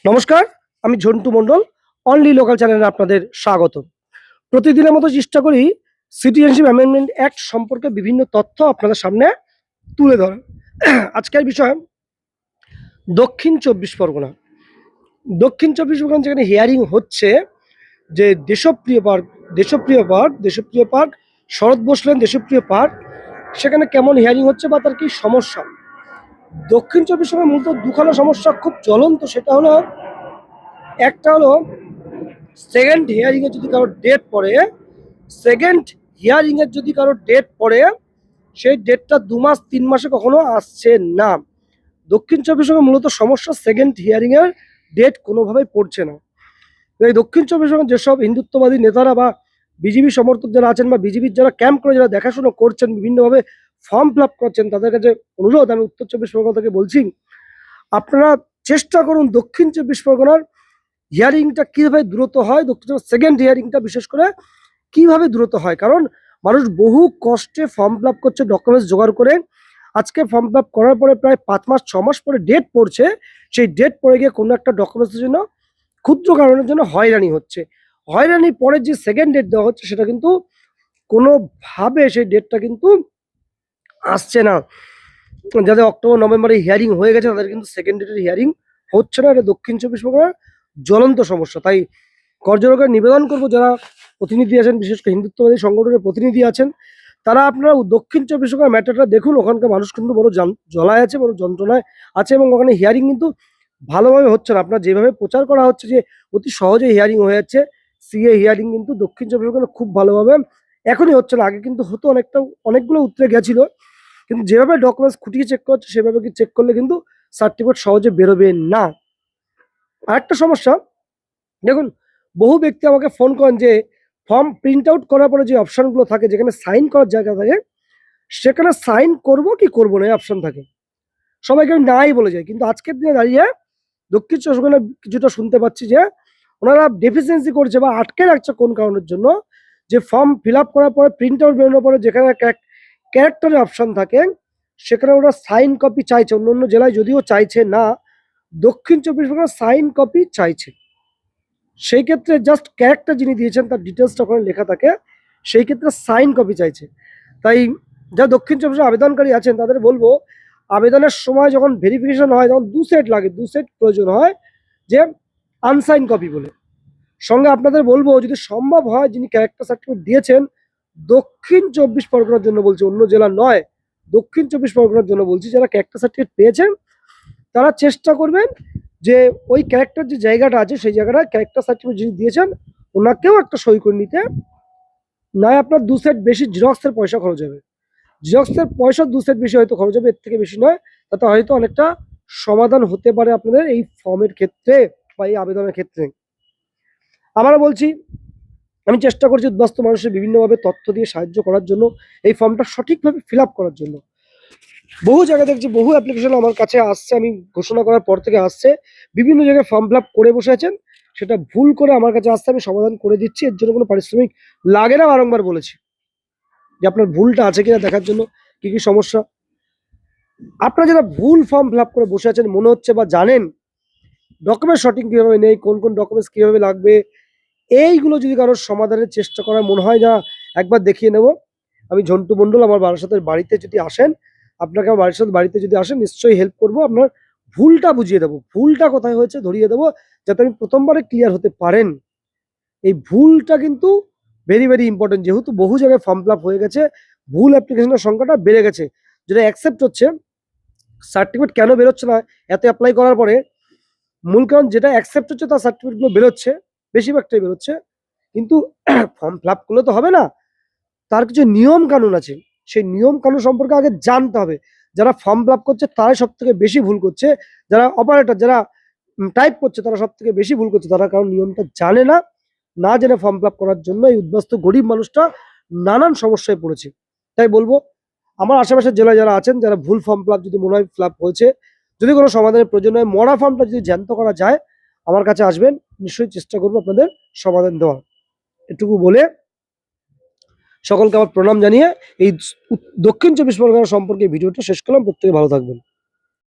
নমস্কার, আমি ঝন্টু মণ্ডল। Only local চ্যানেলে আপনাদের স্বাগত। প্রতিদিনের মতো চেষ্টা করি সিটিজেনশিপ অ্যামেন্ডমেন্ট অ্যাক্ট সম্পর্কে বিভিন্ন তথ্য আপনাদের সামনে তুলে ধরা। আজকের বিষয় দক্ষিণ চব্বিশ পরগনা। যেখানে হিয়ারিং হচ্ছে যে দেশপ্রিয় পার্ক শরৎ বসলেন দেশপ্রিয় পার্ক, সেখানে কেমন হিয়ারিং হচ্ছে বা তার কি সমস্যা। দক্ষিণ চব্বিশ পরগনা মূলত দুখানা সমস্যা খুব জ্বলন্ত। সেটা হলো, একটা হলো সেকেন্ড হিয়ারিং এর যদি কারো ডেট পড়ে, সেই ডেটটা 2 মাস 3 মাসে কখনো আসছে না। দক্ষিণ চব্বিশ পরগনা মূলত সমস্যা সেকেন্ড হিয়ারিং এর ডেট কোনোভাবেই পড়ছে না। এই দক্ষিণ চব্বিশ পরগনা যেসব হিন্দুত্ববাদী নেতারা বা বিজেপি সমর্থক যারা আছেন বা বিজেপির যারা ক্যাম্প করে যারা দেখাশোনা করছেন, বিভিন্নভাবে ফর্ম ফিল আপ করছেন, তাদের কাছে অনুরোধ, আমি উত্তর চব্বিশ পরগনা থেকে বলছি, আপনারা চেষ্টা করুন দক্ষিণ চব্বিশ পরগনার হিয়ারিংটা কীভাবে দ্রুত হয়, সেকেন্ড হিয়ারিংটা বিশেষ করে কিভাবে দ্রুত হয়। কারণ মানুষ বহু কষ্টে ফর্ম ফিল আপ করছে, ডকুমেন্টস জোগাড় করে। আজকে ফর্ম ফিল আপ করার পরে প্রায় 5 মাস 6 মাস পরে ডেট পড়ছে। সেই ডেট পড়ে গিয়ে কোনো একটা ডকুমেন্টসের জন্য, ক্ষুদ্র কারণের জন্য হয়রানি হচ্ছে। হয়রানির পরে যে সেকেন্ড ডেট দেওয়া হচ্ছে সেটা কিন্তু কোনোভাবে সেই ডেটটা কিন্তু আসছে না। যাদের অক্টোবর নভেম্বরে হিয়ারিং হয়ে গেছে তাদের কিন্তু সেকেন্ড ডেটের হিয়ারিং হচ্ছে না। এটা দক্ষিণ চব্বিশ পরগনার জ্বলন্ত সমস্যা। তাই করজোড়ে নিবেদন করবো, যারা প্রতিনিধি আছেন, বিশেষ করে হিন্দুত্ববাদী সংগঠনের প্রতিনিধি আছেন, তারা আপনারা দক্ষিণ চব্বিশ পরগনার ম্যাটারটা দেখুন। ওখানকার মানুষ কিন্তু বড় জ্বলায় আছে, বড় যন্ত্রণায় আছে, এবং ওখানে হিয়ারিং কিন্তু ভালোভাবে হচ্ছে না। আপনার যেভাবে প্রচার করা হচ্ছে যে অতি সহজে হিয়ারিং হয়ে যাচ্ছে, সিএ হিয়ারিং কিন্তু দক্ষিণ চব্বিশ পরগনা খুব ভালোভাবে এখনই হচ্ছে না। আগে কিন্তু হতো, অনেকগুলো উত্তরে গেছিল, কিন্তু যেভাবে ডকুমেন্টস খুঁটিয়ে চেক করছে সেভাবে কি চেক করলে কিন্তু সার্টিফিকেট সহজে বেরোবে না। আরেকটা সমস্যা, দেখুন, বহু ব্যক্তি আমাকে ফোন করেন যে ফর্ম প্রিন্ট আউট করার পরে যে অপশনগুলো থাকে, যেখানে সাইন করার জায়গা থাকে, সেখানে সাইন করব কি করবো না এই অপশন থাকে, সবাইকে আমি নাই বলে যাই। কিন্তু আজকের দিনে দাঁড়িয়ে দক্ষিণ চব্বিশ পরগনা কিছুটা শুনতে পাচ্ছি যে ওনারা ডেফিসিয়েন্সি করছে বা আটকে রাখছে কোন কারণের জন্য, যে ফর্ম ফিল আপ করার পরে প্রিন্ট আউট বেরোনোর পরে যেখানে ক্যারেক্টারের অপশন থাকে, সেখানে ওরা সাইন কপি চাইছে। অন্য অন্য জেলায় যদিও চাইছে না, দক্ষিণ চব্বিশ পরগনা সাইন কপি চাইছে। সেই ক্ষেত্রে জাস্ট ক্যারেক্টার যিনি দিয়েছেন তার ডিটেলসটা ওখানে লেখা থাকে, সেই ক্ষেত্রে সাইন কপি চাইছে। তাই যা দক্ষিণ চব্বিশ আবেদনকারী আছেন তাদের বলবো, আবেদনের সময় যখন ভেরিফিকেশন হয় তখন 2 সেট লাগে, 2 সেট প্রয়োজন হয়, যে আনসাইন কপি বলে। সঙ্গে আপনাদের বলবো, যদি সম্ভব হয়, যিনি ক্যারেক্টার সার্টিফিকেট দিয়েছেন, দক্ষিণ চব্বিশ পরগনার জন্য বলছি, অন্য জেলা নয়, দক্ষিণ চব্বিশ পরগনার জন্য বলছি, যারা ক্যারেক্টার সার্টিফিকেট পেয়েছেন তারা চেষ্টা করবেন যে ওই ক্যারেক্টার যে জায়গাটা আছে সেই জায়গাটা ক্যারেক্টার সার্টিফিকেট যিনি দিয়েছেন ওনাকেও একটা সই করে নিতে। নয় আপনার 2 সেট বেশি জিরক্সের পয়সা খরচ হবে, জিরক্সের পয়সা 2 সেট বেশি হয়তো খরচ হবে, এর থেকে বেশি নয়। তাতে হয়তো অনেকটা সমাধান হতে পারে আপনাদের এই ফর্মের ক্ষেত্রে বা এই আবেদনের ক্ষেত্রে। আবারও বলছি, আমি চেষ্টা করছি উদ্বাস্তু মানুষের বিভিন্নভাবে তথ্য দিয়ে সাহায্য করার জন্য, এই ফর্মটা সঠিকভাবে ফিল আপ করার জন্য। বহু জায়গায় দেখছি, বহু অ্যাপ্লিকেশন আমার কাছে আসছে, আমি ঘোষণা করার পর থেকে আসছে, বিভিন্ন জায়গায় ফর্ম ফিল আপ করে বসে আছেন, সেটা ভুল করে আমার কাছে আসছে, আমি সমাধান করে দিচ্ছি। এর জন্য কোনো পারিশ্রমিক লাগে না, বারংবার বলেছি যে আপনার ভুলটা আছে কিনা দেখার জন্য, কি কি সমস্যা। আপনারা যারা ভুল ফর্ম ফিল আপ করে বসে আছেন, মনে হচ্ছে বা জানেন ডকুমেন্ট সঠিক কীভাবে নেই, কোন কোন ডকুমেন্টস কীভাবে লাগবে, এইগুলো যদি কারোর সমাধানের চেষ্টা করার মনে হয়, না একবার দেখিয়ে নেব, আমি ঝন্টু মণ্ডল, আমার বারাসাতের বাড়িতে যদি আসেন, আপনাকে আমার বাড়িতে যদি আসেন নিশ্চয়ই হেল্প করব। আপনার ভুলটা বুঝিয়ে দেবো, ভুলটা কোথায় হয়েছে ধরিয়ে দেবো, যাতে আপনি প্রথমবারে ক্লিয়ার হতে পারেন। এই ভুলটা কিন্তু ভেরি ভেরি ইম্পর্টেন্ট। যেহেতু বহু জায়গায় ফর্ম ফিল আপ হয়ে গেছে, ভুল অ্যাপ্লিকেশনের সংখ্যাটা বেড়ে গেছে, যেটা অ্যাকসেপ্ট হচ্ছে। সার্টিফিকেট কেন বেরোচ্ছে না এত অ্যাপ্লাই করার পরে, মূল কারণ যেটা অ্যাকসেপ্ট হচ্ছে তার সার্টিফিকেটগুলো বেরোচ্ছে, বেশিরভাগটাই বেরোচ্ছে, কিন্তু ফর্ম ফিল আপ করলে তো হবে না, তার কিছু নিয়ম কানুন আছে, সেই নিয়ম কানুন সম্পর্কে আগে জানতে হবে। যারা ফর্ম ফিল আপ করছে তারাই সব থেকে বেশি ভুল করছে, যারা অপারেটর, যারা টাইপ করছে, তারা সব থেকে বেশি ভুল করছে, তারা কারণ নিয়মটা জানে না। না জেনে ফর্ম ফিল আপ করার জন্য এই উদ্বাস্তু গরিব মানুষটা নানান সমস্যায় পড়েছে। তাই বলবো, আমার আশেপাশের জেলায় যারা আছেন, যারা ভুল ফর্ম ফিল আপ যদি মনে হয় ফিল আপ হয়েছে, যদি কোনো সমাধানের প্রয়োজন হয়, মরা ফর্মটা যদি জ্যান্ত করা যায়, আমার কাছে আসবেন, নিশ্চয়ই চেষ্টা করবো আপনাদের সমাধান দেওয়া। এটুকু বলে সকলকে আমার প্রণাম জানিয়ে এই দক্ষিণ চব্বিশ পরগনা সম্পর্কে ভিডিওটা শেষ করলাম। প্রত্যেকে ভালো থাকবেন।